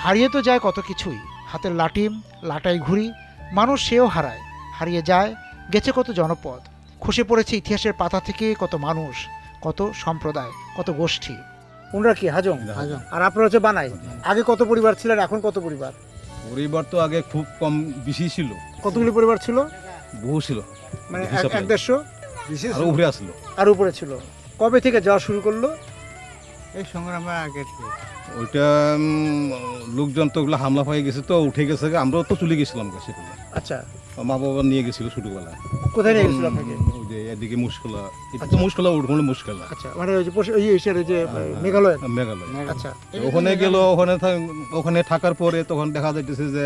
হারিয়ে তো যায় কত কিছুই, হাতের লাটিম, লাটাই ঘুড়ি, মানুষ সেও হারায়, হারিয়ে যায়, গেছে কত জনপদ, খসে পড়েছে ইতিহাসের পাতা থেকে কত মানুষ, কত সম্প্রদায়, কত গোষ্ঠী। ওনারা কি হাজং? আর আপনারা হচ্ছে বানাই। আগে কত পরিবার ছিলেন, এখন কত পরিবার? পরিবার তো আগে খুব কম, বেশি ছিল। কতগুলি পরিবার ছিল? বহু ছিল, মানে 150 আরো উপরে আসলো। আর উপরে ছিল। কবে থেকে যাওয়া শুরু করলো? এই সংগ্রামের আগে ওইটা লোকজন তো ওগুলো হামলা হয়ে গেছে, তো উঠে গেছে, আমরাও তো চলে গেছিলাম সেগুলো। আচ্ছা, মা বাবা নিয়ে গেছিল ছোটবেলায়। কোথায় নিয়ে গেছিল আপনাকে? ওই যে এদিকে মুশকিলা, এটা তো মুশকিলা, ওখানে মুশকিলা। আচ্ছা, মানে ওই যে মেঘালয়। মেঘালয়। আচ্ছা, ওখানে গেল, ওখানে থাকার পরে তখন দেখা যাইতেছে যে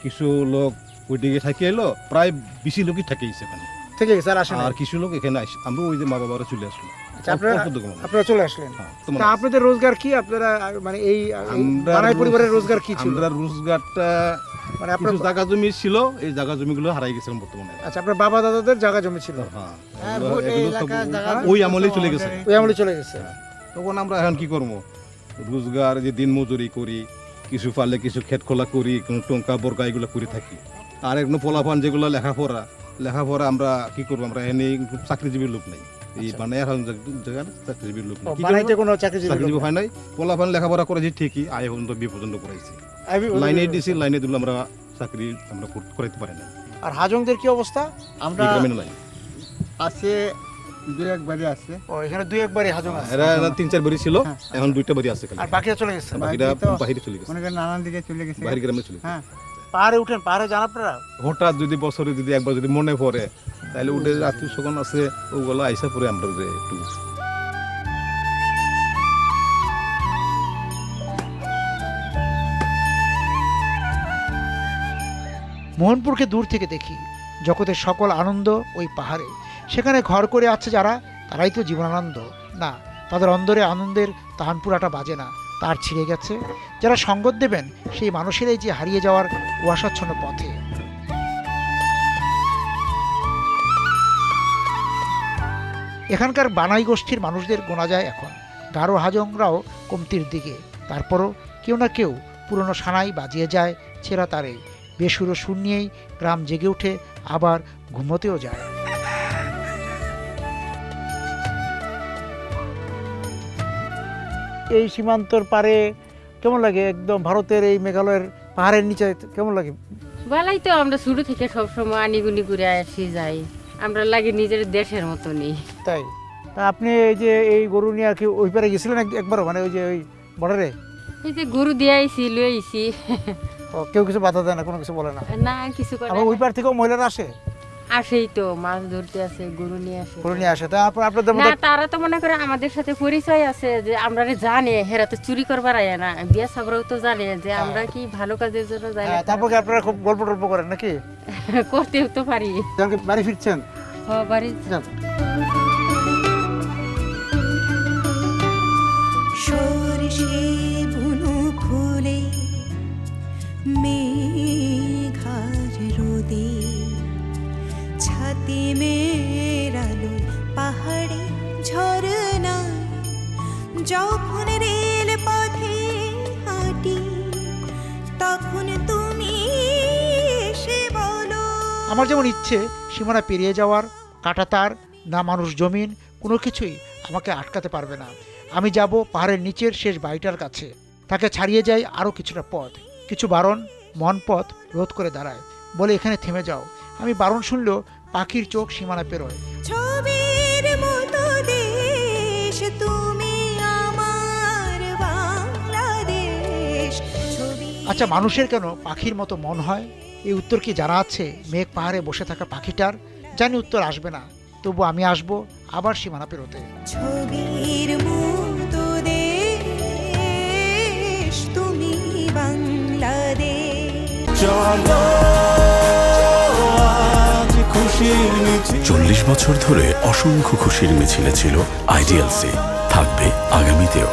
কিছু লোক ওইদিকে থাকি এলো, প্রায় বেশি লোকই থাকিয়েছে এখানে থেকে গেছে আর আসেন। আর কিছু লোক এখানে আসে, আমরা ওই যে মা বাবারা চলে আসলো। আপনারা চলে আসলেন। তা আপনাদের রোজগার কি? আপনারা মানে এই বানাই পরিবারের রোজগার কি ছিল? আমরা রোজগারটা মানে আপনার জায়গা জমি ছিল, এই জায়গা জমিগুলো হারাই গেছে বর্তমানে। আচ্ছা, আপনার বাবা দাদাদের জায়গা জমি ছিল? হ্যাঁ, ওই আমলেই চলে গেছে। ওই আমলে চলে গেছে। তখন আমরা এখন কি করবো? রোজগার যে দিন মজুরি করি, কিছু পারলে কিছু ক্ষেত খোলা করি, কোনো টঙ্কা বর্গা এগুলো করে থাকি। আর এগুলো পোলাপান যেগুলো লেখাপড়া আমরা কি করবো? আমরা এনে চাকরিজীবীর লোক নেই, এই বানায় জায়গার চাকরিজীবীর লোক চাকরিজীবী হয় নাই। পোলাপান লেখাপড়া করেছি ঠিকই, আয় পর্যন্ত বি পর্যন্ত করাইছি, লাইনে দিছি, লাইনে দিলে আমরা চাকরি আমরা করাইতে পারি না। আর হাজংদের কি অবস্থা? আমরা আছে দুই এক বাড়ি আছে। ও, এখানে দুই এক বাড়ি হাজং আছে। এরা 3-4 বাড়ি ছিল, এখন 2টা বাড়ি আছে। আর বাকিরা চলে গেছে? বাকিরা বাইরে চলে গেছে, অনেকে নানান দিকে চলে গেছে, বাইরে গ্রামে চলে গেছে। হ্যাঁ, পাহাড়ে উঠেন? পাহাড়ে যান আপনারা? হঠাৎ যদি বছরে যদি একবার যদি মনে পড়ে, তাহলে উঠে আত্মীয় স্বজন আছে, ওগুলো আইসা পরে আমরা যে একটু। মোহনপুরকে দূর থেকে দেখি, জগতের সকল আনন্দ ওই পাহাড়ে। সেখানে ঘর করে আছে যারা, তারাই তো জীবনানন্দ না, তাদের অন্তরে আনন্দের তাহানপুরাটা বাজে না, তার ছিঁড়ে গেছে। যারা সঙ্গত দেবেন সেই মানুষেরাই যে হারিয়ে যাওয়ার কুয়াশাচ্ছন্ন পথে। এখানকার বানাই গোষ্ঠীর মানুষদের গোনা যায় এখন, গারো হাজংরাও কমতির দিকে। তারপরও কেউ না কেউ পুরনো সানাই বাজিয়ে যায় ছেঁড়া তারে, বেসুরো সুর নিয়েই গ্রাম জেগে উঠে, আবার ঘুমোতেও যায়। এই সীমান্তর পারে কেমন লাগে? একদম ভারতের এই মেঘালয়ের পাহাড়ের নিচে কেমন লাগে? বেলায় তো আমরা শুরু থেকে সবসময় আনিগুনি করে আসি যাই, আমরা লাগে নিজের দেশের মতনই। তাই? তা আপনি এই যে এই গরু নিয়ে আর কি ওই পারে গেছিলেন একবারও? মানে ওই যে ওই বর্ডারে এই যে গরু দিয়ে আইসি, লয়ে আইসি। কেউ কিছু বাধা দেয় না, কোনো কিছু বলে না? না, কিছু করে আবার ওই পার থেকেও মহিলারা আসে? আসেই তো, মাছ ধরতে আসে, গরু নিয়ে আসে। গরু নিয়ে আসে। তা আপনাদের না, তারা তো মনে করে আমাদের সাথে পরিচয় আছে যে আমরা জানে, হেরা তো চুরি করবার আয় না, বিয়া সাবরাও তো জানে যে আমরা কি ভালো কাজের জন্য যাই। তারপর কি আপনারা খুব গল্প টল্প করেন নাকি? করতেও তো পারি। বাড়ি ফিরছেন? বাড়ি সরষে বুনো ফুলে মেঘার রোদে, ছাতি মেরালো পাহাড়ে ঝরনা, যখন রেল পথে হাঁটি তখন তুমি এসে বলো। আমার যেমন ইচ্ছে সীমানা পেরিয়ে যাওয়ার, কাঁটাতার না মানুষ জমিন কোনো কিছুই আমাকে আটকাতে পারবে না। আমি যাব পাহাড়ের নিচের শেষ বাড়িটার কাছে, তাকে ছাড়িয়ে যাই আরও কিছুটা পথ। কিছু বারণ মন পথ রোধ করে দাঁড়ায়, বলে এখানে থেমে যাও। আমি বারণ শুনলেও পাখির চোখ সীমানা পেরোয়। ছবির মতো দেশ তুমি আমার বাংলাদেশ। আচ্ছা, মানুষের কেন পাখির মতো মন হয়? এই উত্তর কি জানা আছে মেঘ পাহাড়ে বসে থাকা পাখিটার? জানি উত্তর আসবে না, তবু আমি আসবো আবার সীমানা পেরোতে। ছবির মতো দেশ তুমি বাংলাদেশ। 40 বছর ধরে অসংখ্য খুশির মিছিলে ছিল আইডিএলসি, থাকবে আগামীতেও।